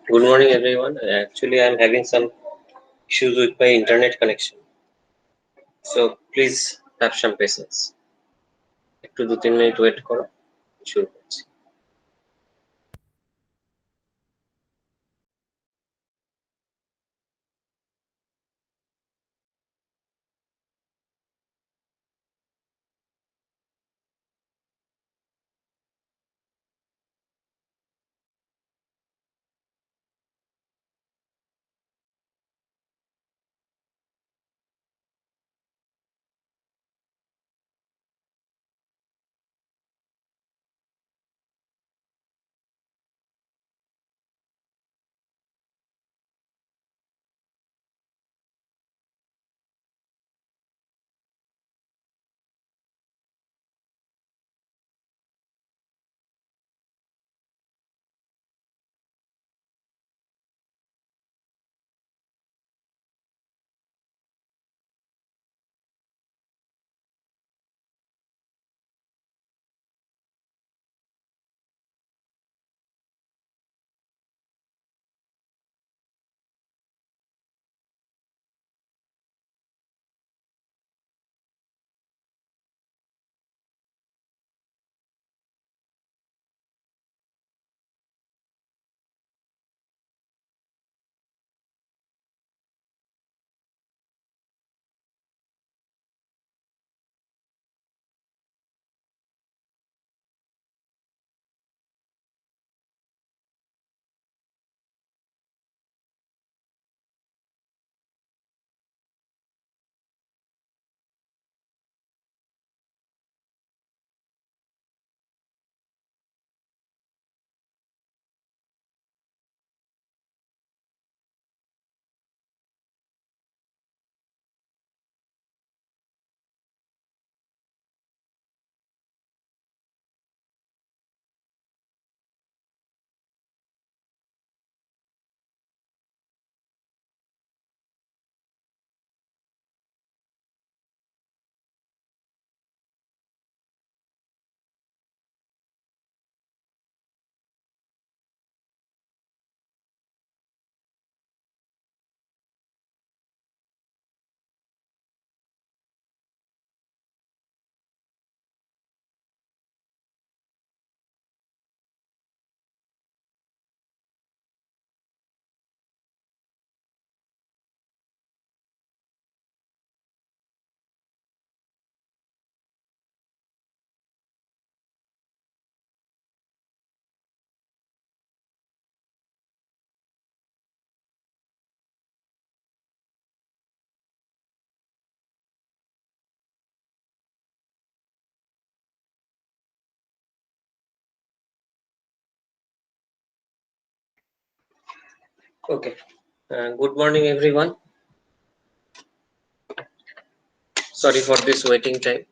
Good morning, everyone. Actually, I'm having some issues with my internet connection. So please have some patience. একটু 2-3 minute wait করো, শুরু করছি। Okay. Good morning, everyone. Sorry for this waiting time.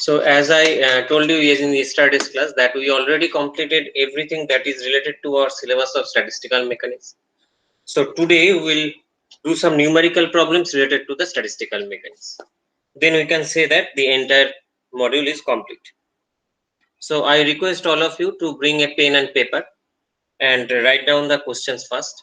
So as I told you in yesterday's class that we already completed everything that is related to our syllabus of statistical mechanics. So today we'll do some numerical problems related to the statistical mechanics. Then we can say that the entire module is complete. So I request all of you to bring a pen and paper and write down the questions first.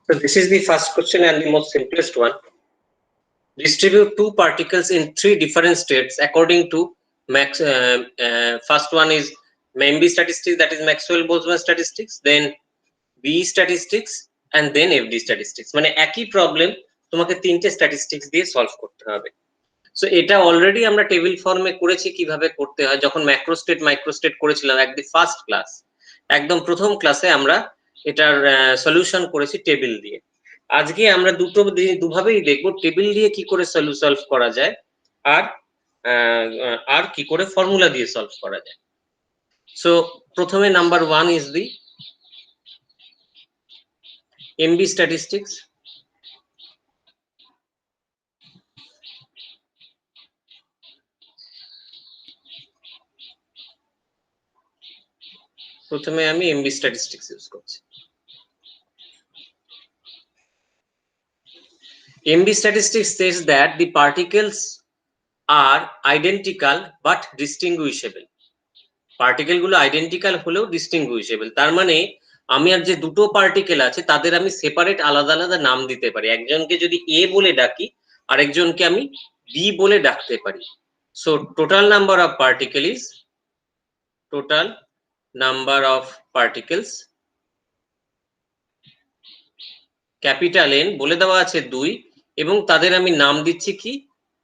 So this is the first question and the most simplest one. Distribute two particles in three different states according to Max. First one is MB statistics, that is Maxwell-Boltzmann statistics, then B statistics, and then FD statistics. মানে একই problem তোমাকে তিনটে statistics দিয়ে solve করতে হবে। So এটা already আমরা table ফর্মে করেছি কিভাবে করতে হয়, যখন ম্যাক্রোস্টেট মাইক্রোস্টেট করেছিলাম একদম ফার্স্ট ক্লাস, একদম প্রথম ক্লাসে আমরা এটার সলিউশন করেছি টেবিল দিয়ে। আজকে আমরা দুভাবেই দেখবো, টেবিল দিয়ে কি করে সলভ করা যায় আর কি করে ফর্মুলা দিয়ে সলভ করা যায়। সো প্রথমে number 1 is the MB statistics. প্রথমে আমি এমবি স্ট্যাটিস্টিক্স ইউজ করছি। MB statistics says that the particles are identical but distinguishable. Particle গুলো আইডেন্টিক্যাল হলেও ডিস্টিংগুইশেবল, তার মানে আমি আর যে দুটো পার্টিকেল আছে তাদের আমি সেপারেট আলাদা আলাদা নাম দিতে পারি। একজনকে যদি এ বলে ডাকি আরেকজনকে আমি বি বলে ডাকতে পারি। So total number of particle is total number of particles, capital N বলে দেওয়া আছে 2, এবং তাদের আমি নাম দিচ্ছি কি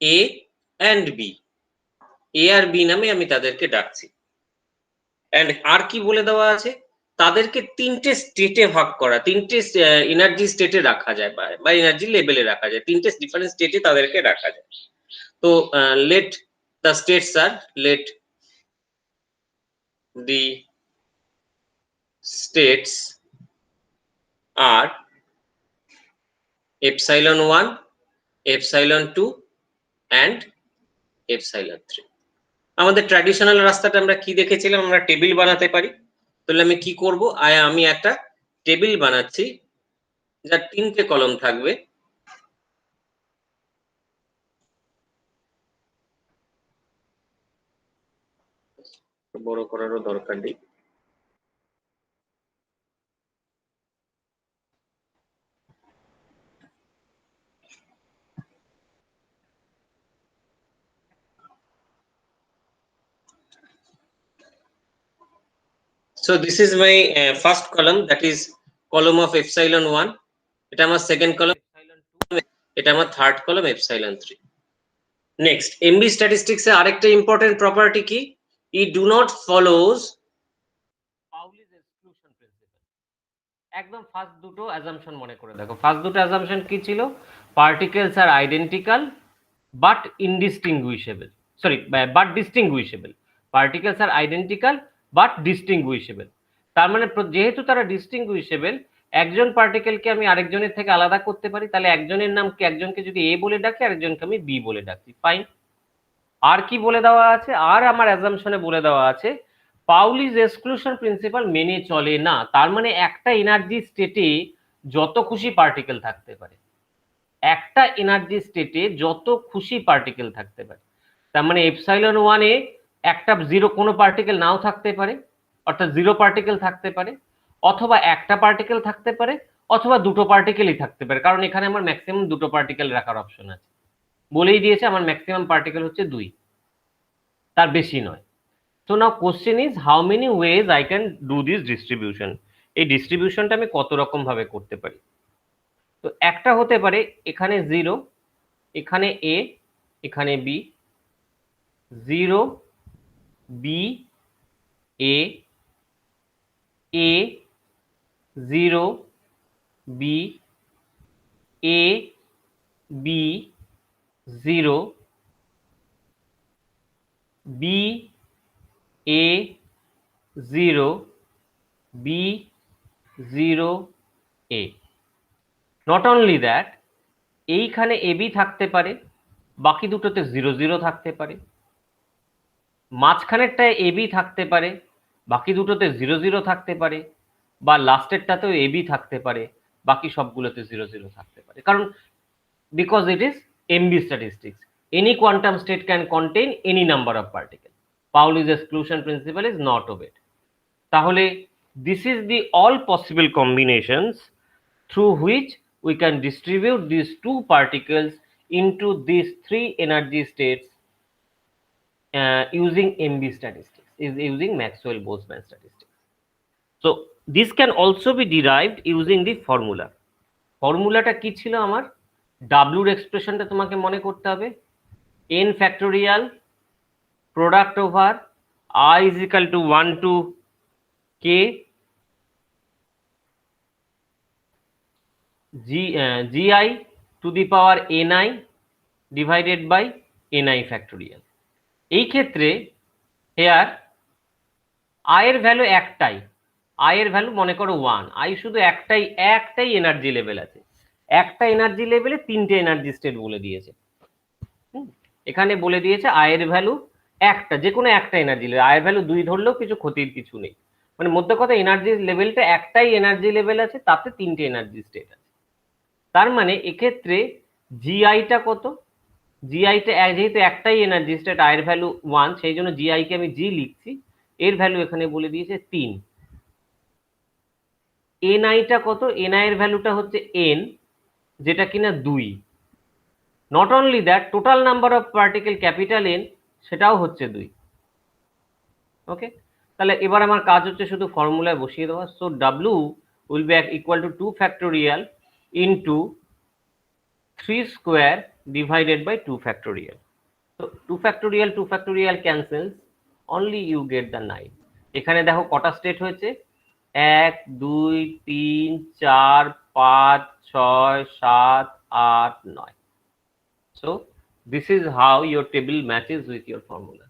এ অ্যান্ড বি। এ আর বি নামে আমি তাদেরকে ডাকছি। এন্ড আর কি বলে দেওয়া আছে, তাদেরকে তিনটে স্টেটে ভাগ করা, তিনটে এনার্জি স্টেটে রাখা যায় বা এনার্জি লেভেলে রাখা যায়, তিনটে ডিফারেন্ট স্টেটে তাদেরকে রাখা যায়। তো let the states are let the states are epsilon 1, epsilon 2 and epsilon 3। আমাদের ট্র্যাডিশনাল রাস্তাটা আমরা কি দেখেছিলাম, আমরা টেবিল বানাতে পারি। তাহলে আমি কি করব, আমি একটা টেবিল বানাচ্ছি যার তিনটে কলম থাকবে। বড় করারও দরকার নেই। So this is my first column, that is column of epsilon 1, এটা আমার সেকেন্ড কলাম epsilon 2, এটা আমার third column epsilon 3। Next MB statistics এর আরেকটা ইম্পর্টেন্ট প্রপার্টি কি, it do not follows Pauli's exclusion principle। একদম ফার্স্ট দুটো অ্যাজাম্পশন মনে করে দেখো, ফার্স্ট দুটো অ্যাজাম্পশন কি ছিল, particles are identical but indistinguishable, sorry but distinguishable. Particles are identical but distinguishable, তার মানে যেহেতু তারা ডিস্টিংগুইশেবল, একজন পার্টিকেলকে আমি আরেকজনের থেকে আলাদা করতে পারি। তাহলে একজনের নামকে, একজনকে যদি এ বলে ডাকি আরেকজনকে আমি বি বলে ডাকি, ফাইন। আর কি বলে দেওয়া আছে, আর আমার অ্যাজাম্পশনে বলে দেওয়া আছে পাউলিস এক্সক্লুশন প্রিন্সিপাল মেনে চলে না। তার মানে একটা এনার্জি স্টেটে যত খুশি পার্টিকেল থাকতে পারে, একটা এনার্জি স্টেটে যত খুশি পার্টিকেল থাকতে পারে। তার মানে এপসাইলন 1 এ একটা জিরো কোনো পার্টিকেল নাও থাকতে পারে, অর্থাৎ জিরো পার্টিকেল থাকতে পারে, অথবা একটা পার্টিকেল থাকতে পারে, অথবা দুটো পার্টিকেলই থাকতে পারে, কারণ এখানে আমার ম্যাক্সিমাম দুটো পার্টিকেল রাখার অপশন আছে। বলেই দিয়েছে আমার ম্যাক্সিমাম পার্টিকেল হচ্ছে 2, তার বেশি নয়। So now question is how many ways I can do this distribution। এই ডিস্ট্রিবিউশনটা আমি কত রকম ভাবে করতে পারি। তো একটা হতে পারে এখানে 0, এখানে a, এখানে b, 0 b a, a 0 b, a b 0 b a 0 b 0 a। Not only that, এইখানে এবি থাকতে পারে, বাকি দুটোতে 0 0 থাকতে পারে, মাঝখানেরটায় এবি থাকতে পারে, বাকি দুটোতে 0 0 থাকতে পারে, বা লাস্টেরটাতেও এবি থাকতে পারে, বাকি সবগুলোতে 0 0 থাকতে পারে। কারণ because it is MB statistics, any quantum state can contain any number of particle, Pauli's exclusion principle is not obeyed. তাহলে this is the all possible combinations through which we can distribute these two particles into these three energy states using MB statistics, is using Maxwell-Boltzmann statistics. So this can also be derived using the formula. ফর্মুলাটা কি ছিল আমার? ডাব্লুর এক্সপ্রেশনটা তোমাকে মনে করতে হবে, n factorial product over I is equal to 1 to k gi to the power ni divided by ni factorial. এই ক্ষেত্রে হেয়ার i এর ভ্যালু একটাই, i এর ভ্যালু মনে করো 1, i শুধু একটাই এনার্জি লেভেল আছে, একটা এনার্জি লেভেলে তিনটে এনার্জি স্টেট বলে দিয়েছে। এখানে বলে দিয়েছে i এর ভ্যালু একটা, যে কোনো একটা এনার্জি লেভেল, i এর ভ্যালু 2 ধরলেও কিছু ক্ষতির কিছু নেই, মানে মধ্যে কথা এনার্জি লেভেলটা একটাই এনার্জি লেভেল আছে, তাতে তিনটে এনার্জি স্টেট আছে। তার মানে এক্ষেত্রে জিআইটা কত, জিআইটা যেহেতু একটাই এনার্জি স্টেট, i এর ভ্যালু 1, সেই জন্য জিআই কে আমি জি লিখছি, এর ভ্যালু এখানে বলে দিয়েছে 3। এনআইটা কত, এনআই এর ভ্যালুটা হচ্ছে n, যেটা কিনা 2। Not only that, total number of particle capital N সেটাও হচ্ছে 2। ওকে, তাহলে এবার আমার কাজ হচ্ছে শুধু ফর্মুলায় বসিয়ে দেওয়া। So W will be equal to 2 factorial into 3 square divided by 2 factorial. তো 2 factorial cancels, only you get the 9। এখানে দেখো কটা স্টেট হয়েছে, 1 2 3 4 5 6 7 8 9। So this is how your table matches with your formula.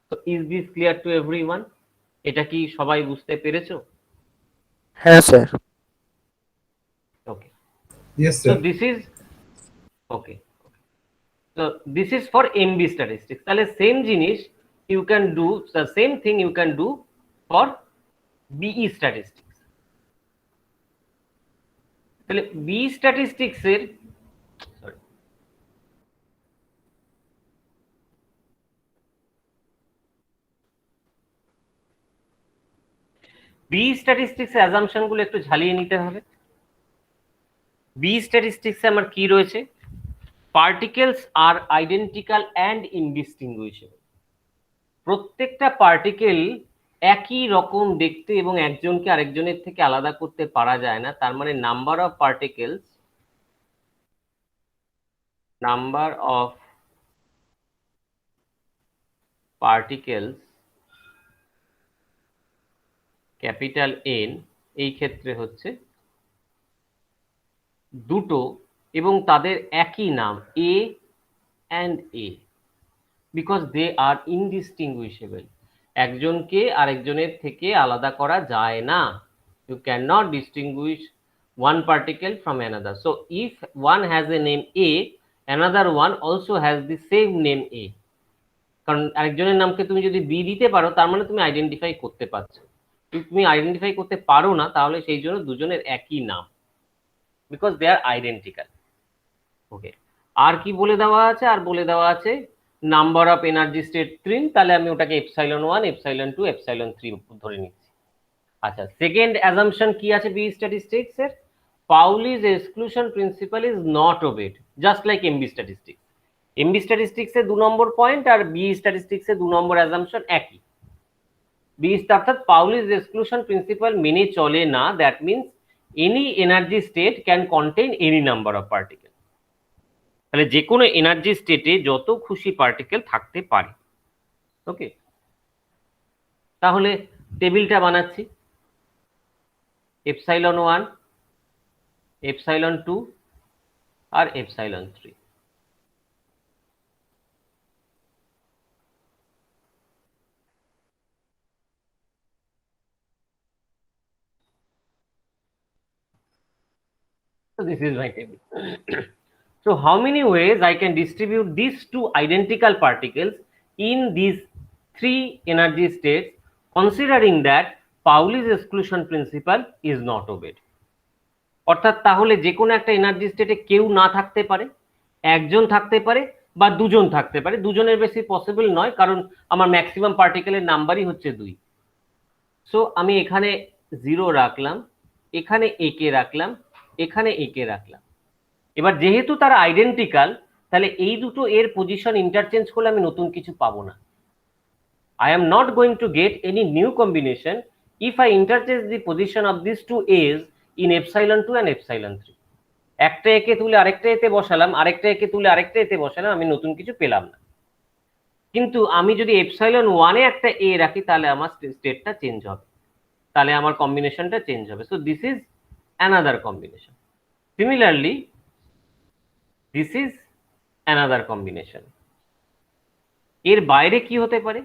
So is this clear to everyone? এটা কি সবাই বুঝতে পেরেছো? হ্যাঁ sir. Okay. Yes, So sir. this is okay. So this is for MB statistics. তাহলে same জিনিস you can do, the same thing you can do for BE statistics. তাহলে BE statistics এর BE statistics এর assumption গুলো একটু ঝালিয়ে নিতে হবে। BE statistics এ আমার কি রয়েছে, particles are identical and indistinguishable. প্রত্যেকটা পার্টিকেল একই রকম দেখতে এবং একজনকে আরেকজনের থেকে আলাদা করতে পারা যায় না। তার মানে number of particles capital N এই ক্ষেত্রে হচ্ছে দুটো এবং তাদের একই নাম এ অ্যান্ড এ, বিকজ দে আর ইনডিস্টিংগুইশেবল। একজনকে আরেকজনের থেকে আলাদা করা যায় না, you cannot distinguish one particle from another. So if one has a name A, another one also has the same name A. কারণ আরেকজনের নামকে তুমি যদি বি দিতে পারো তার মানে তুমি আইডেন্টিফাই করতে পারছো, যদি তুমি আইডেন্টিফাই করতে পারো না তাহলে সেই জন্য দুজনের একই নাম, বিকজ দে আর আইডেন্টিক্যাল। ওকে, আর কি বলে দেওয়া আছে, আর বলে দেওয়া আছে নাম্বার অফ এনার্জি স্টেট 3, তাহলে আমি ওটাকে ε1 ε2 ε3 ধরে নিচ্ছি। আচ্ছা, সেকেন্ড অ্যাজাম্পশন কি আছে বি স্ট্যাটিস্টিক্স এর, Pauli's exclusion principle is not obeyed, just like MB statistics. MB statistics এ 2 নম্বর পয়েন্ট আর বি স্ট্যাটিস্টিক্স এ 2 নম্বর অ্যাজাম্পশন একই। বি অর্থাৎ পাউলিস এক্সক্লুশন প্রিন্সিপাল মেনে চলে না, that means any energy state can contain any number of particle. তাহলে যে কোনো এনার্জি স্টেটে যত খুশি পার্টিকেল থাকতে পারে। ওকে, তাহলে টেবিলটা বানাচ্ছি, ε1 ε2 আর ε3। So this is my table. So how many ways I can distribute these two identical particles in these three energy states, considering that Pauli's exclusion principle is not obeyed? অর্থাৎ তাহলে যে কোনো একটা এনার্জি স্টেটে কেউ না থাকতে পারে, একজন থাকতে পারে বা দুজন থাকতে পারে, দুজনের বেশি পসিবল নয় কারণ আমার ম্যাক্সিমাম পার্টিকেলের নাম্বারই হচ্ছে 2। সো আমি এখানে 0 রাখলাম, এখানে এ কে রাখলাম, এখানে এ কে রাখলাম। এবার যেহেতু তারা আইডেন্টিক্যাল, তাহলে এই দুটো এর পজিশন ইন্টারচেঞ্জ করলে আমি নতুন কিছু পাবো না। I am not going to get any new combination if I interchange the position of these two A's in epsilon 2 and epsilon 3. একটা একে তুলে আরেকটা এতে বসালাম, আরেকটা একে তুলে আরেকটা এতে বসালাম, আমি নতুন কিছু পেলাম না। কিন্তু আমি যদি এপসাইলন 1 এ একটা এ রাখি তাহলে আমার স্টেটটা চেঞ্জ হবে, তাহলে আমার কম্বিনেশনটা চেঞ্জ হবে। So this is another combination. Similarly this is another combination. এর বাইরে কি হতে পারে?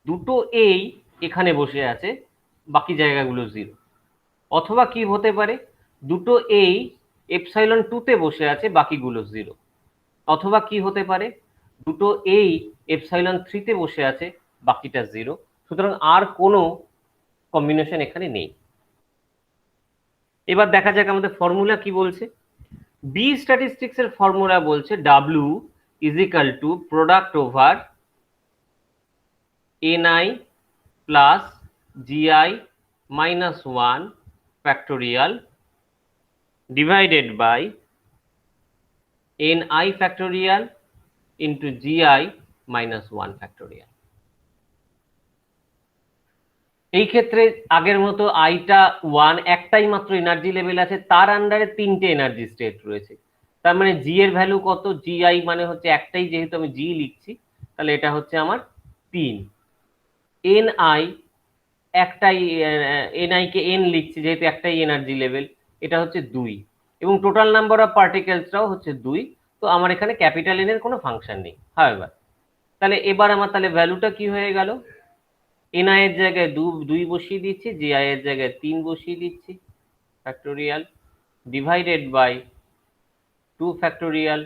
দুটো এই এখানে বসে আছে, বাকি জায়গাগুলো জিরো। অথবা কি হতে পারে? দুটো এই এপসাইলন 2 তে বসে আছে, বাকিগুলো জিরো। অথবা কি হতে পারে? দুটো এই এপসাইলন 3 তে বসে আছে, বাকিটা জিরো। সুতরাং আর কোনো কম্বিনেশন এখানে নেই। এবার দেখা যাক আমাদের ফর্মুলা কি বলছে। বি স্ট্যাটিস্টিক্স এর ফর্মুলা বলছে W is equal to product over NI plus GI minus 1 factorial divided by NI factorial into GI minus 1 factorial. এই ক্ষেত্রে আগের মতো আইটা 1, একটাই মাত্র এনার্জি লেভেল আছে, তার আন্ডারে 3টে এনার্জি স্টেট রয়েছে। তার মানে জি এর ভ্যালু কত? GI মানে হচ্ছে একটাই, যেহেতু আমি জি লিখছি তাহলে এটা হচ্ছে আমার 3। NI একটাই, NI কে n লিখছি যেহেতু একটাই এনার্জি লেভেল, এটা হচ্ছে 2। এবং টোটাল নাম্বার অফ পার্টিকেলসটাও হচ্ছে 2। তো আমার এখানে ক্যাপিটাল এন এর কোনো ফাংশন নেই। হাওয়েভার, তাহলে এবার আমার তাহলে ভ্যালুটা কি হয়ে গেল? NI এর জায়গায় 2 বসিয়ে দিচ্ছি, GI এর জায়গায় 3 বসিয়ে দিচ্ছি factorial divided by 2 factorial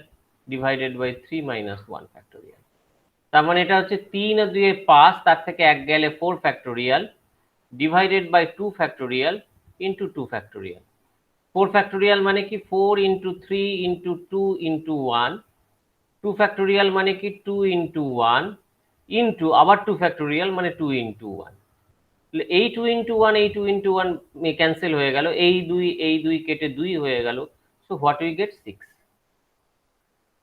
divided by 3 minus 1 factorial. তার মানে এটা হচ্ছে 3 আর 2 এ 5, তার থেকে 1 গেলে 4 factorial divided by 2 factorial into 2 factorial. 4 factorial মানে কি 4 ইন্টু 3 ইন্টু 2 ইন্টু 1, 2 ফ্যাক্টোরিয়াল মানে কি 2 ইন্টু 1 ইন্টু আবার 2 ফ্যাক্টোরিয়াল মানে 2 ইন্টু 1। এই 2 ইন্টু 1 এই 2 ইন্টু 1 ক্যান্সেল হয়ে গেল, এই 2 কেটে 2 হয়ে গেল। So what we get 6।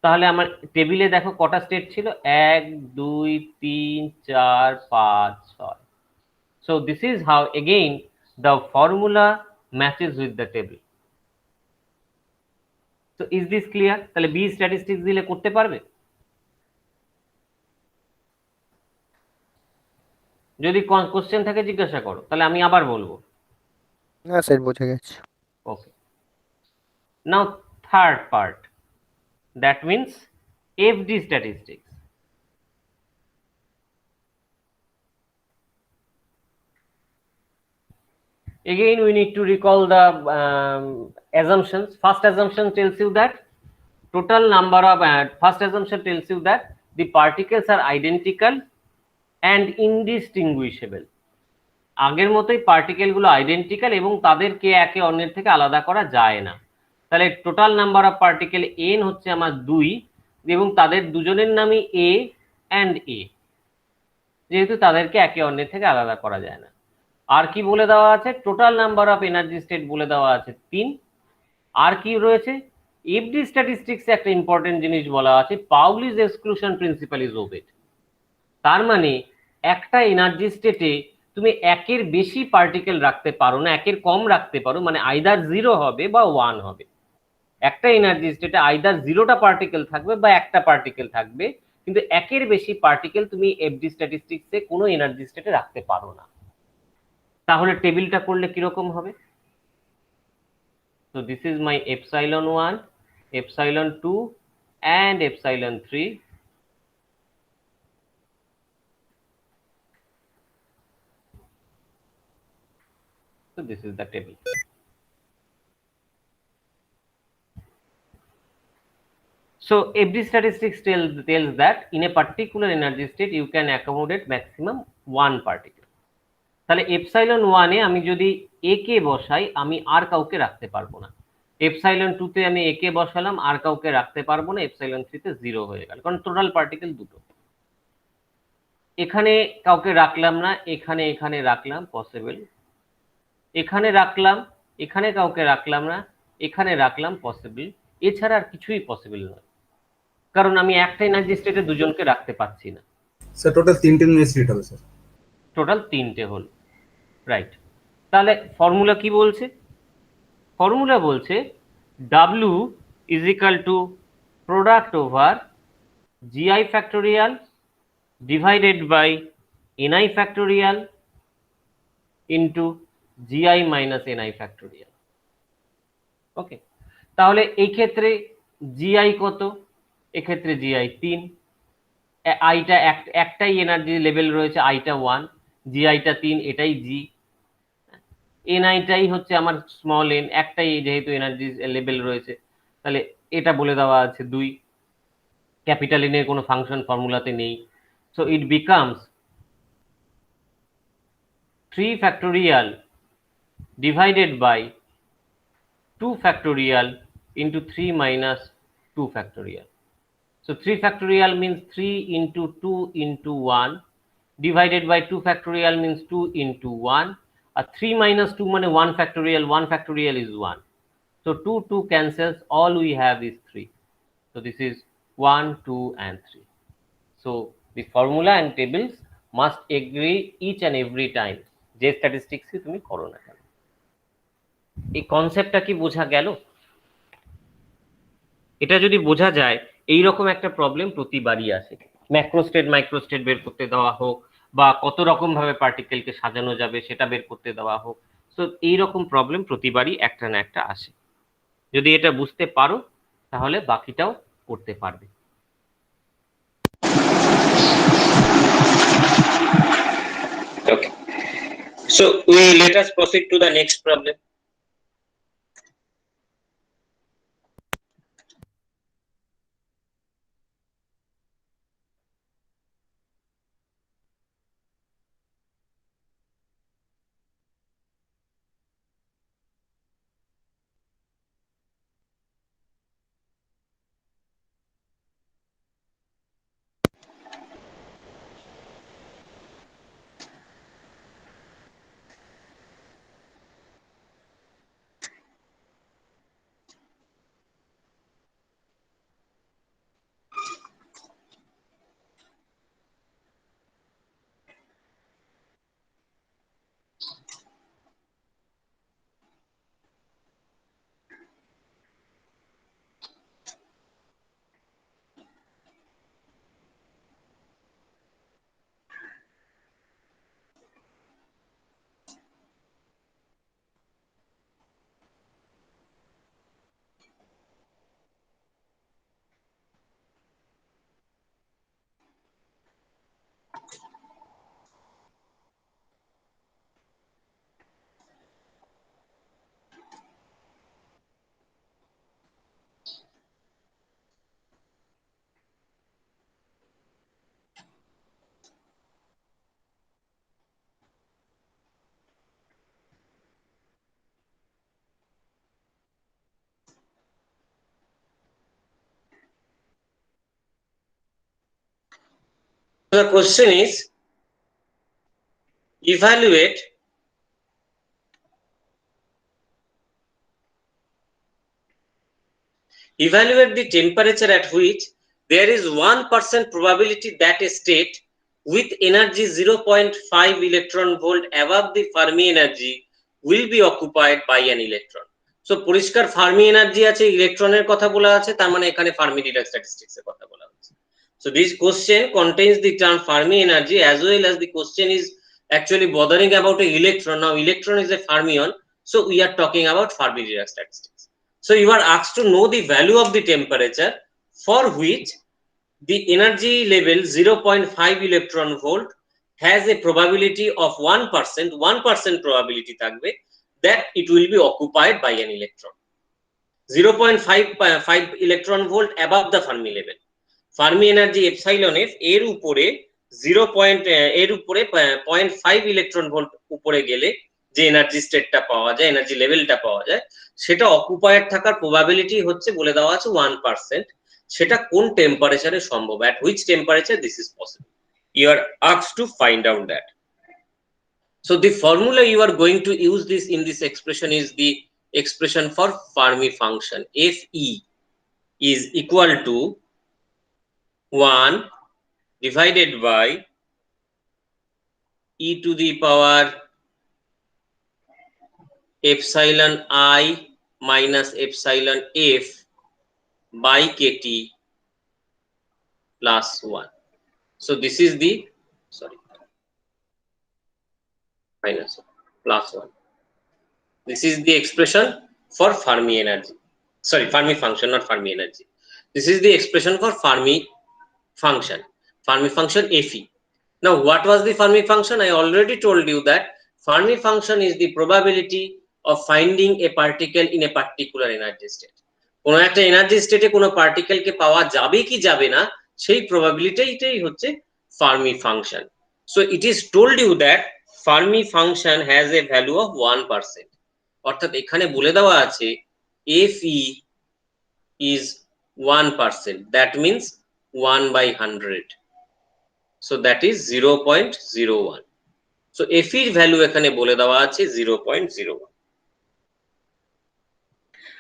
তাহলে আমার টেবিলে দেখো কটা স্টেট ছিল? 1 2 3 4 5 6। So this is how again the formula matches with the table. So is this clear? তাহলে বি স্ট্যাটিস্টিক্স দিলে করতে পারবে? যদি কোশ্চেন থাকে জিজ্ঞাসা করো, তাহলে আমি আবার বলবো। না স্যার, বুঝে গেছি। Okay, now third part, that means FD statistics. Again we need to recall the assumptions. First assumption tells you that total number of first assumption tells you that the particles are identical and indistinguishable. আগের মতোই particle গুলো identical এবং তাদেরকে একে অন্যের থেকে আলাদা করা যায় না। তাহলে total number of particle n হচ্ছে আমার 2 এবং তাদের দুজনের নামই A and A, যেহেতু তাদেরকে একে অন্যের থেকে আলাদা করা যায় না। আর কি বলে দেওয়া আছে? Total number of energy state বলে দেওয়া আছে 3। আর কি রয়েছে? এফডি স্ট্যাটিস্টিক্স একটা ইম্পর্টেন্ট জিনিস বলা আছে, পাউলিস এক্সক্লুশন প্রিন্সিপাল ইজ ওবেড। তার মানে একটা এনার্জি স্টেটে তুমি একের বেশি পার্টিকেল রাখতে পারো না, একের কম রাখতে পারো, মানে আইদার 0 হবে বা 1 হবে। একটা এনার্জি স্টেটে আইদার 0টা পার্টিকেল থাকবে বা একটা পার্টিকেল থাকবে, কিন্তু একের বেশি পার্টিকেল তুমি এফডি স্ট্যাটিস্টিক্সে কোনো এনার্জি স্টেটে রাখতে পারো না। তাহলে টেবিলটা করলে কিরকম হবে? So this is my epsilon 1, epsilon 2 and epsilon 3. So this is the table. So FD statistics tells that in a particular energy state you can accommodate maximum 1 particle. তাহলে এপসাইলন 1 এ আমি যদি এ কে বসাই, আমি আর কাউকে রাখতে পারবো না। এপসাইলন 2 তে আমি এ কে বসালাম, আর কাউকে রাখতে পারবো না। এপসাইলন 3 তে 0 হয়ে গেল, কারণ টোটাল পার্টিকেল দুটো। এখানে কাউকে রাখলাম না, এখানে রাখলাম, পসিবল। এখানে রাখলাম, এখানে কাউকে রাখলাম না, এখানে রাখলাম পসিবল, এছাড়া আর কিছুই পসিবল নয়, কারণ আমি একটা এনার্জি স্টেটে দুজনকে রাখতে পারছি না। স্যার টোটাল 3টে নিয়ে স্টেট হবে স্যার। টোটাল 3টে হল, রাইট। তাহলে ফর্মুলা কি বলছে? ফর্মুলা বলছে W is equal to product over GI factorial divided by NI factorial into GI minus NI factorial. Okay, তাহলে এই ক্ষেত্রে GI কত? এক্ষেত্রে GI 3, আইটা একটাই এনার্জি লেভেল রয়েছে, আইটা 1, জিআইটা 3, এটাই জি। এনআইটাই হচ্ছে আমার স্মল এন, একটাই যেহেতু এনার্জি লেভেল রয়েছে, তাহলে এটা বলে দেওয়া আছে 2। ক্যাপিটাল এন এর কোনো ফাংশন ফর্মুলাতে নেই, so it becomes 3 factorial divided by 2 factorial into 3 minus 2 factorial. So 3 factorial means 3 into 2 into 1 divided by 2 factorial means 2 into 1. 3 minus 2 মানে 1 factorial, 1 factorial is 1. So 2 cancels, all we have is 3. So this is 1, 2 and 3. So the formula and tables must agree each and every time. যে স্ট্যাটিস্টিক্সই তুমি করো না কেন। এই কনসেপ্টটা কি বোঝা গেল? এটা যদি বোঝা যায়, এইরকম একটা প্রবলেম প্রতিবারই আসে। ম্যাক্রোস্টেট মাইক্রোস্টেট বের করতে দেওয়া হোক, বা কত রকম ভাবে পার্টিকেলকে সাজানো যাবে সেটা বের করতে দেওয়া হোক, তো এইরকম প্রবলেম প্রতিবারই একটা না একটা আসে। যদি এটা বুঝতে পারো তাহলে বাকিটাও করতে পারবে। Okay, so let us proceed to the next problem. The question is evaluate the temperature at which there is 1% probability that a state with energy 0.5 electron volt above the Fermi energy will be occupied by an electron. So পরিষ্কার Fermi energy আছে, ইলেকট্রনের কথা বলা আছে, তার মানে এখানে Fermi Dirac statistics এর কথা বলা হচ্ছে। So this question contains the term Fermi energy as well as the question is actually bothering about a electron. Now electron is a fermion, so we are talking about Fermi Dirac statistics. So you are asked to know the value of the temperature for which the energy level 0.5 electron volt has a probability of 1% probability থাকবে that it will be occupied by an electron. 0.5 electron volt above the Fermi level. Fermi energy epsilon f এর উপরে 0.5 electron volt উপরে গেলে যে energy স্টেটটা পাওয়া যায়, energy লেভেলটা পাওয়া যায়, সেটা অকুপায়েড থাকার প্রবাবিলিটি হচ্ছে বলে দেওয়া আছে 1%। সেটা কোন টেম্পারেচারে সম্ভব, at which temperature this is possible. You are asked to find out that. So the formula you are going to use this in this expression is the expression for Fermi function. Fe is equal to 1 divided by e to the power epsilon I minus epsilon f by kt plus 1. So this is the, sorry, minus plus 1. This is the expression for Fermi energy. Sorry, Fermi function, not Fermi energy. This is the expression for Fermi function Fe. Now, what was the Fermi function? I already told you that Fermi function is the probability of finding a particle in a particular energy state. কোনো একটা energy স্টেটে কোনো পার্টিকেলকে পাওয়া যাবে কি যাবে না সেই প্রবাবিলিটিটাই হচ্ছে Fermi function. So it is told you that Fermi function has a value of 1%. অর্থাৎ এখানে বলে দেওয়া আছে Fe is 1%. That means 1 by 100. So that is 0.01. So Fe এর ভ্যালু এখানে বলে দেওয়া আছে 0.01.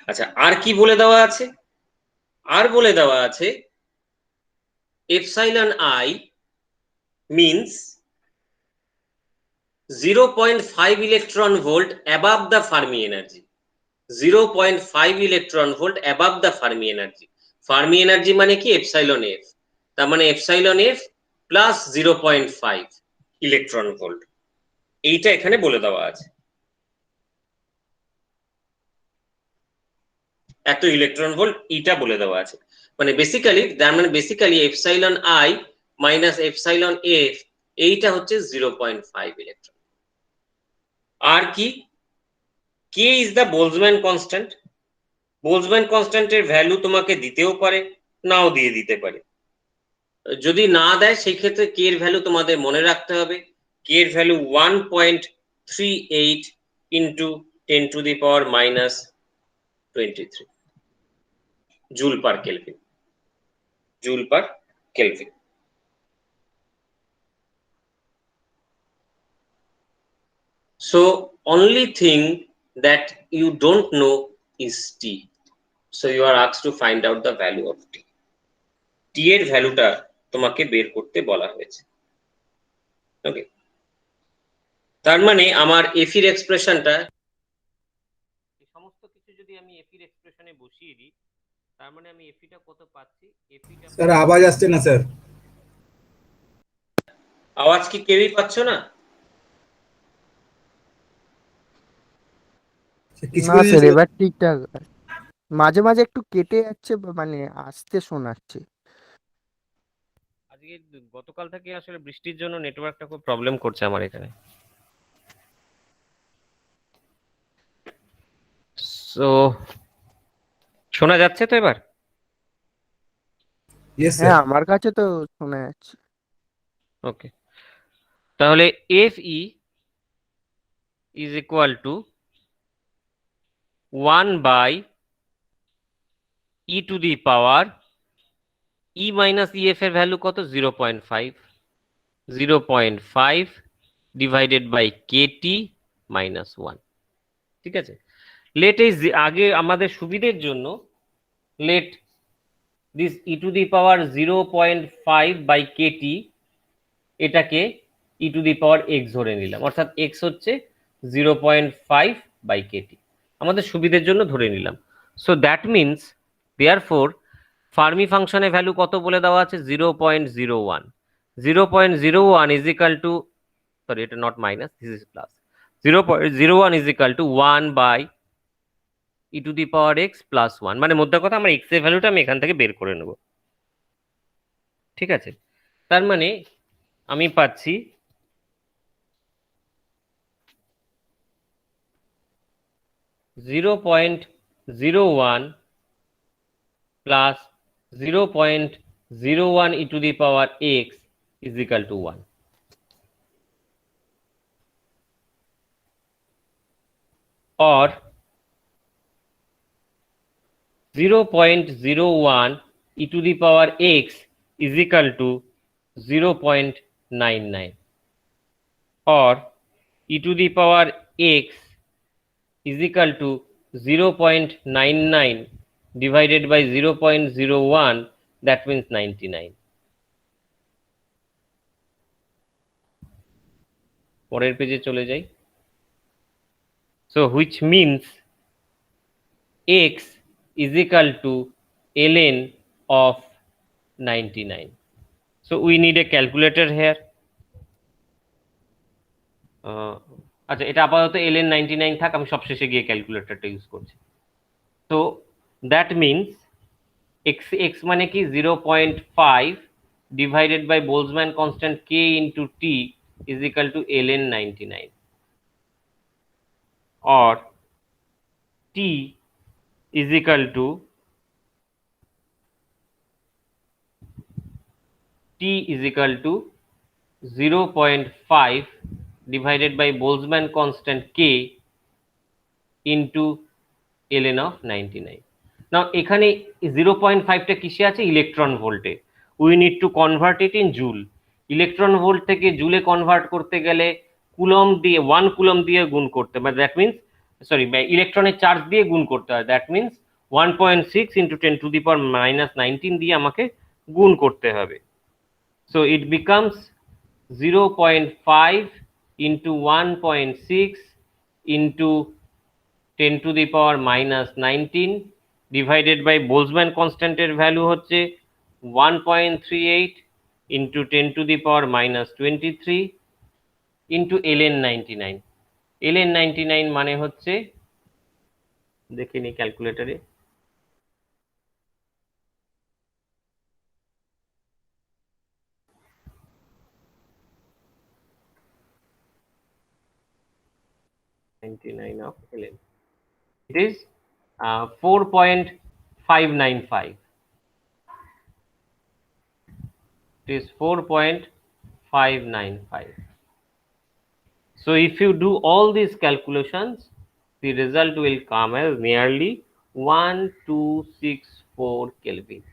আচ্ছা, আর কি বলে দেওয়া আছে? আর বলে দেওয়া আছে epsilon I means 0.5 electron volt above the Fermi energy. 0.5 electron volt above the Fermi energy. Fermi energy মানে কি? epsilon f. তার মানে epsilon f plus 0.5 electron volt. এইটা এখানে বলে দেওয়া আছে। এত ইলেকট্রন ভোল্ট এটা বলে দেওয়া আছে। মানে বেসিক্যালি তার মানে basically epsilon I minus epsilon f এইটা হচ্ছে 0.5 ইলেকট্রন। আর কি? k is the Boltzmann constant. Boltzmann constant এর ভ্যালু তোমাকে দিতেও পারে, নাও দিয়ে দিতে পারে। যদি না দেয় সেই ক্ষেত্রে k এর ভ্যালু তোমাদের মনে রাখতে হবে। k এর value 1.38 into 10 to the power minus 23 joule per Kelvin. Joule per Kelvin. So only thing that you don't know is T. So you are asked to find out the value of T. T এর ভ্যালুটা তোমাকে বের করতে বলা হয়েছে। ওকে, তার মানে আমার F এর এক্সপ্রেশনটা এই সমস্ত কিছু যদি আমি F এর এক্সপ্রেশনে বসিয়ে দিই তার মানে আমি F টা কত পাচ্ছি? F টা স্যার আওয়াজ আসছে না স্যার। আওয়াজ কি কেউই পাচ্ছ না? কিছু না কিছু স্যার এবার ঠিকঠাক মাঝে মাঝে একটু কেটে যাচ্ছে মানে আসতে শোনাচ্ছে। আজকে গতকাল থেকে আসলে বৃষ্টির জন্য নেটওয়ার্কটা খুব প্রবলেম করছে আমার এখানে। সো শোনা যাচ্ছে তো এবার? ইয়েস হ্যাঁ স্যার। আমার কাছে তো শোনা যাচ্ছে। ওকে, তাহলে Fe is equal to 1 by e to the power e minus ef এর ভ্যালু কত? 0.5 0.5 divided by kt minus 1। ঠিক আছে, লেট এই আগে আমাদের সুবিধের জন্য let this e to the power 0.5 by kt এটাকে e to the power x ধরে নিলাম, অর্থাৎ x হচ্ছে 0.5 by kt আমাদের সুবিধের জন্য ধরে নিলাম। So that means therefore Fermi ফাংশনের ভ্যালু কত বলে দেওয়া আছে? 0.01। 0.01 ইজ ইকাল টু, সরি এটা not minus, this is plus. 0.01 is equal to 1 by E to the power X plus 1। মানে মধ্যে কথা আমার এক্স এর ভ্যালুটা আমি এখান থেকে বের করে নেব। ঠিক আছে, তার মানে আমি পাচ্ছি 0.01 plus 0.01 e to the power x is equal to 1। or 0.01 e to the power x is equal to 0.99, or e to the power x is equal to 0.99 divided by 0.01, that means 99. পরের পেজে চলে যাই। So which means x is equal to ln of 99. So we need a calculator here. আচ্ছা, এটা আপাতত ln 99 থাক, আমি সবশেষে গিয়ে ক্যালকুলেটরটা ইউজ করছি। তো দ্যাট মিনস x মানে কি 0.5 divided by Boltzmann constant k into t is equal to ln 99, or t is equal to 0.5 divided by Boltzmann constant k into ln of 99. Now এখানে 0.5টা কিসে আছে? ইলেকট্রন ভোল্টে। We need to convert it in joule. Electron volt থেকে জুলে convert করতে গেলে coulomb দিয়ে 1 coulomb দিয়ে গুণ করতে, মানে দ্যাট মিনস ইলেকট্রনের চার্জ দিয়ে গুণ করতে হয়। দ্যাট মিনস 1.6 ইন্টু 10⁻⁻19 দিয়ে আমাকে গুণ করতে হবে। So it becomes 0.5 into 1.6 into 10⁻⁻19 divided by Boltzmann constant এর ভ্যালু হচ্ছে 1.38 into 10⁻⁻23 into ln 99. ln 99 মানে হচ্ছে, দেখে নি ক্যালকুলেটরে, of ln. It is 4.595. It is 4.595. So if you do all these calculations, the result will come as nearly 1264 Kelvin.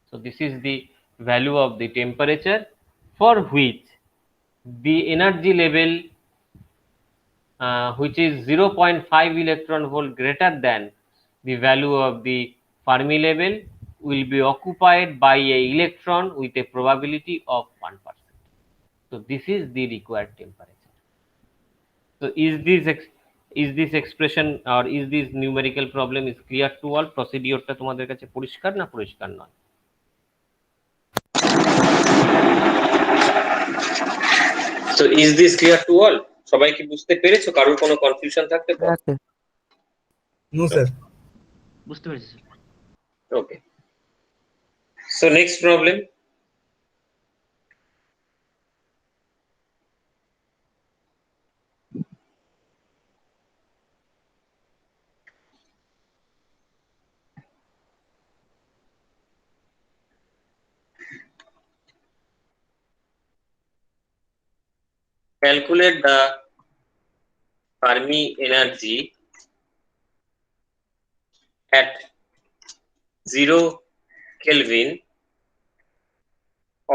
So this is the value of the temperature for which the energy level, which is 0.5 electron volt greater than the value of the Fermi level, will be occupied by a electron with a probability of 1%. So this is the required temperature. So is this expression or is this numerical problem is clear to all? প্রসিডিওরটা তোমাদের কাছে পরিষ্কার না পরিষ্কার নয়? So is this clear to all? সবাই কি বুঝতে পেরেছো? কারোর কোনো কনফিউশন থাকতে পারে? হ্যাঁ স্যার। No, sir. বুঝতে পেরেছি sir. Okay. So next problem. Calculate the Fermi energy at 0 Kelvin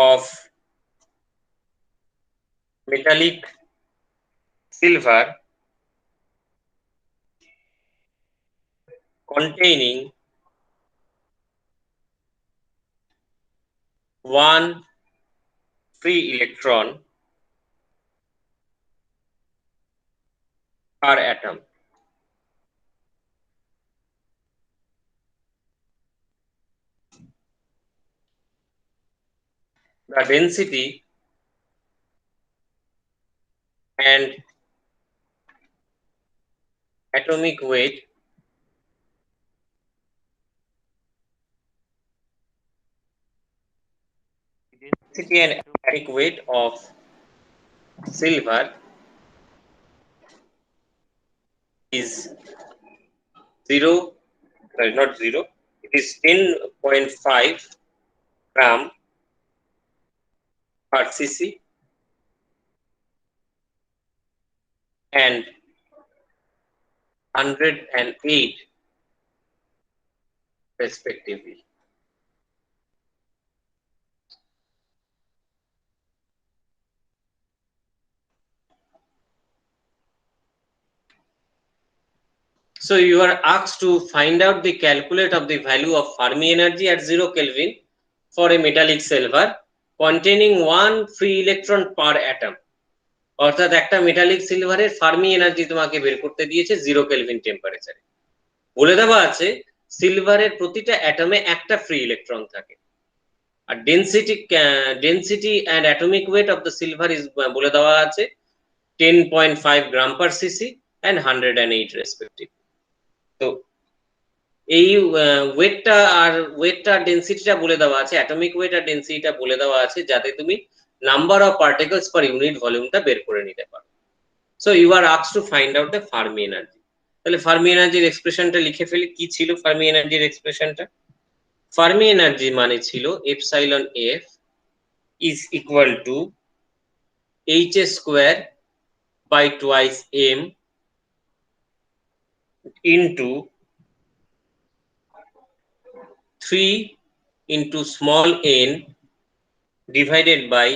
of metallic silver containing 1 free electron per atom. The density and atomic weight of silver is 10.5 gram per cc and 108 respectively. So you are asked to find out the calculate of the value of Fermi energy at 0 Kelvin for a metallic silver containing 1 free electron per atom. অর্থাৎ একটা metallic সিলভারের Fermi energy তোমাকে বের করতে দিয়েছে 0 kelvin টেম্পারেচারে। বলে দেওয়া আছে সিলভারের প্রতিটা অ্যাটমে একটা ফ্রি ইলেকট্রন থাকে। আর density and atomic weight of the silver is বলে দেওয়া আছে 10.5 gram per cc and 108 respective. তো এই ওয়েটটা ডেনসিটিটা বলে দেওয়া আছে, অ্যাটমিক ওয়েট আর ডেনসিটিটা বলে দেওয়া আছে যাতে তুমি number of particles per unit ভলিউমটা বের করে নিতে পারো। So you are asked to find out the Fermi energy. তাহলে ফার্মি এনার্জির এক্সপ্রেশনটা লিখে ফেলি। কি ছিল ফার্মি এনার্জির এক্সপ্রেশনটা? ফার্মি এনার্জি মানে ছিল epsilon F is equal to H square by twice M into 3 into small n divided by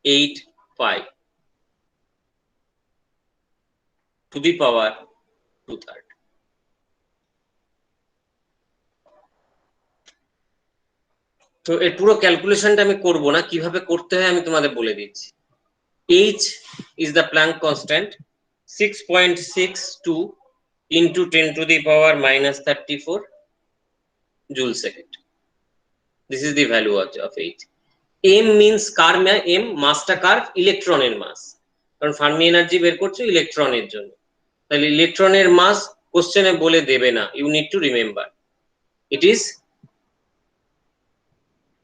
8 pi to the power 2/3. তো এর পুরো ক্যালকুলেশনটা আমি করব না, কিভাবে করতে হয় আমি তোমাদের বলে দিচ্ছি। h is the Planck constant 6.62 into 10 to the power minus 34 joule second. This is the value of h. m means car m মাসটা কার ইলেকট্রনের মাস, কারণ ফার্মি এনার্জি বের করছো ইলেকট্রনের জন্য। তাহলে ইলেকট্রনের মাস কোশ্চেনে বলে দেবে না, you need to remember it is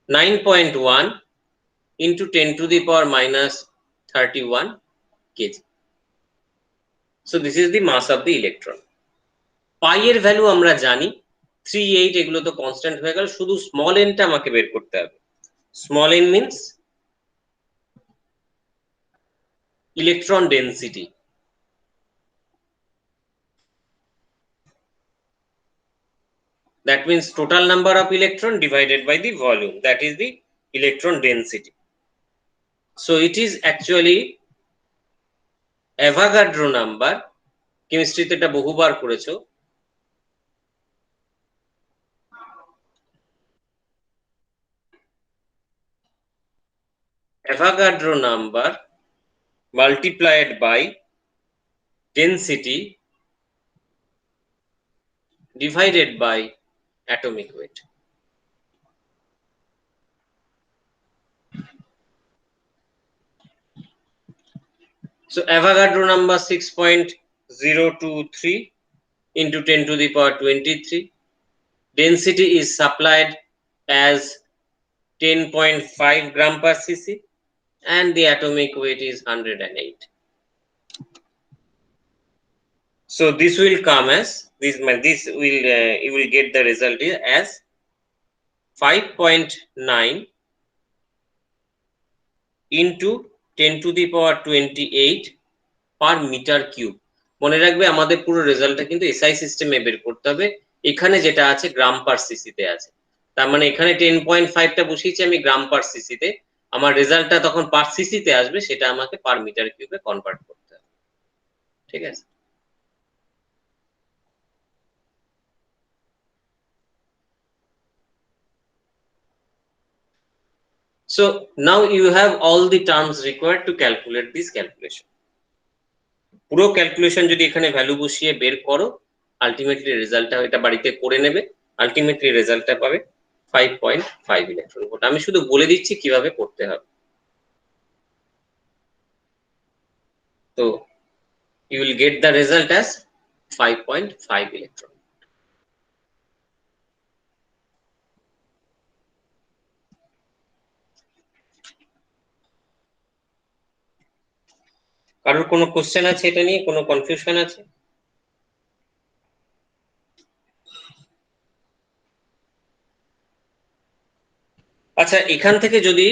9.1 into 10 to the power minus 31 kg. So this is the mass of the electron. pi এর ভ্যালু আমরা জানি 38, এগুলো তো কনস্ট্যান্ট হয়ে গেল, শুধু স্মল n টা আমাকে বের করতে হবে। Small n means electron density. That means total number of electron divided by the volume, that is the electron density. So it is actually Avogadro number. কেমিস্ট্রিতে এটা বহুবার করেছো। Avogadro number multiplied by density divided by atomic weight. So Avogadro number 6.023 into 10 to the power 23. Density is supplied as 10.5 gram per cc and the atomic weight is 108. So this will come as you will get the result here as 5.9 into 10 to the power 28 per meter cube. মনে রাখবে আমাদের পুরো রেজাল্টটা কিন্তু SI সিস্টেমে বের করতে হবে। এখানে যেটা আছে গ্রাম পার সিসিতে আছে, তার মানে এখানে 10.5 টা বসিয়েছি আমি গ্রাম পার সিসিতে, আমার রেজাল্টটা তখন পার সিসিতে আসবে, সেটা আমাকে পার মিটার কিউবে কনভার্ট করতে হবে। ঠিক আছে? So now you have all the terms required to calculate this calculation. পুরো ক্যালকুলেশন যদি এখানে ভ্যালু বসিয়ে বের করো, আলটিমেটলি রেজাল্টটা এটা বাড়িতে করে নেবে, আলটিমেটলি রেজাল্টটা পাবে 5.5 ইলেকট্রন ভোল্ট। আমি শুধু বলে দিচ্ছি কিভাবে করতে হবে। তো you will get the result as 5.5 electron. কারোর কোনো কোশ্চেন আছে এটা নিয়ে, কোনো কনফিউশন আছে? আচ্ছা, এখান থেকে যদি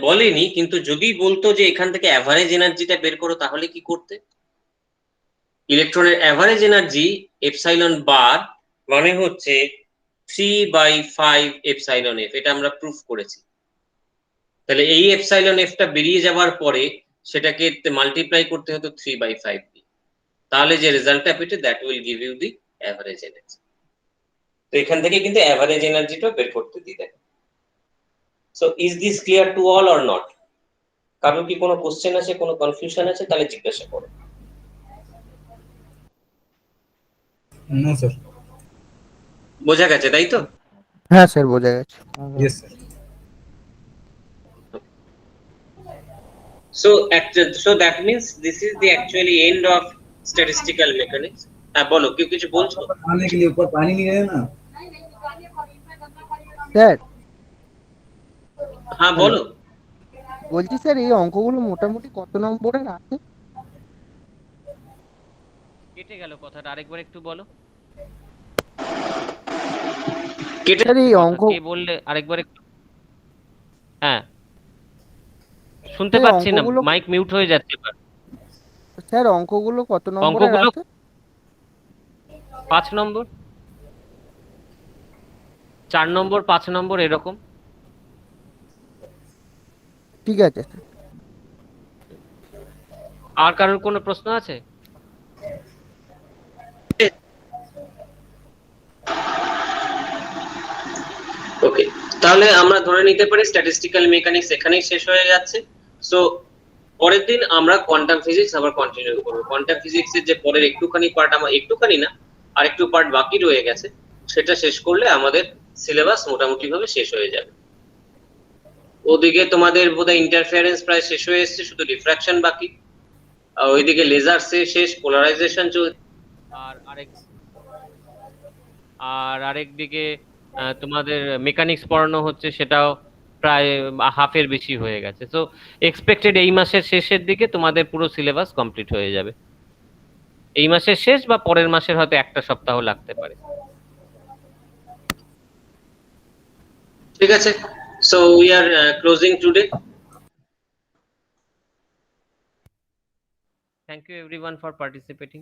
বলেনি, কিন্তু যদি বলতো যে এখান থেকে অ্যাভারেজ এনার্জিটা বের করো, তাহলে কি করতে? ইলেকট্রনের অ্যাভারেজ এনার্জি এপসাইলন বার মানে হচ্ছে 3/5 এপসাইলন এফ, এটা আমরা প্রুফ করেছি। তাহলে এই এপসাইলন এফটা বেরিয়ে যাওয়ার পরে সেটাকে মাল্টিপ্লাই করতে হতো 3/5 দিয়ে, তাহলে যে রেজাল্টটা পেতে that will give you the average energy. তো এখান থেকে কিন্তু অ্যাভারেজ এনার্জিটা বের করতে দিই দেখো। So is this clear to all or not? কারোর কি কোনো কোশ্চেন আছে, কোনো কনফিউশন আছে, তাহলে জিজ্ঞাসা করো। No sir. বোঝা গেছে তাই তো? হ্যাঁ স্যার, বোঝা গেছে। Yes sir. So that means this is the actually end of statistical mechanics. বলো, কেউ কিছু বলছো? आने के लिए ऊपर पानी नहीं है ना। স্যার হ্যাঁ বলো। বলছি স্যার, এই অঙ্কগুলো মোটামুটি কত নম্বরের আছে? কেটে গেল কথাটা, আরেকবার একটু বলো। কেটে স্যার এই কথা অঙ্ক কে বললে আরেকবার একটু? হ্যাঁ, শুনতে স্যার পাচ্ছি না, অঙ্কগুলো মাইক মিউট হয়ে যাচ্ছে এবার। স্যার অঙ্কগুলো কত নম্বরের অঙ্কগুলো আছে? 5 নম্বর, 4 নম্বর, 5 নম্বর এরকম। ঠিক আছে স্যার। আর কারোর কোনো প্রশ্ন আছে? ওকে, তাহলে আমরা ধরে নিতে পারি স্ট্যাটিস্টিক্যাল মেকানিক্স এখানেই শেষ হয়ে যাচ্ছে। সো পরের দিন আমরা কোয়ান্টাম ফিজিক্স আবার কন্টিনিউ করব। কোয়ান্টাম ফিজিক্সের যে পরের একটুখানি পার্ট, আমার একটুখানি না আর একটু পার্ট বাকি রয়ে গেছে, সেটা শেষ করলে আমাদের সিলেবাস মোটামুটি ভাবে শেষ হয়ে যাবে। ওদিকে তোমাদের বোধহয় ইন্টারফারেন্স প্রায় শেষ হয়ে এসেছে, শুধু রিফ্রাকশন বাকি। ওইদিকে লেজার শেষ, পোলারাইজেশন চলছে। আর আরেক দিকে তোমাদের মেকানিক্স পড়ানো হচ্ছে, সেটাও প্রায় হাফের বেশি হয়ে গেছে। সো এক্সপেক্টেড এই মাসের শেষের দিকে তোমাদের পুরো সিলেবাস কমপ্লিট হয়ে যাবে। এই মাসের শেষ বা পরের মাসের হয়তো একটা সপ্তাহ লাগতে পারে। ঠিক আছে, so we are closing today. Thank you everyone for participating.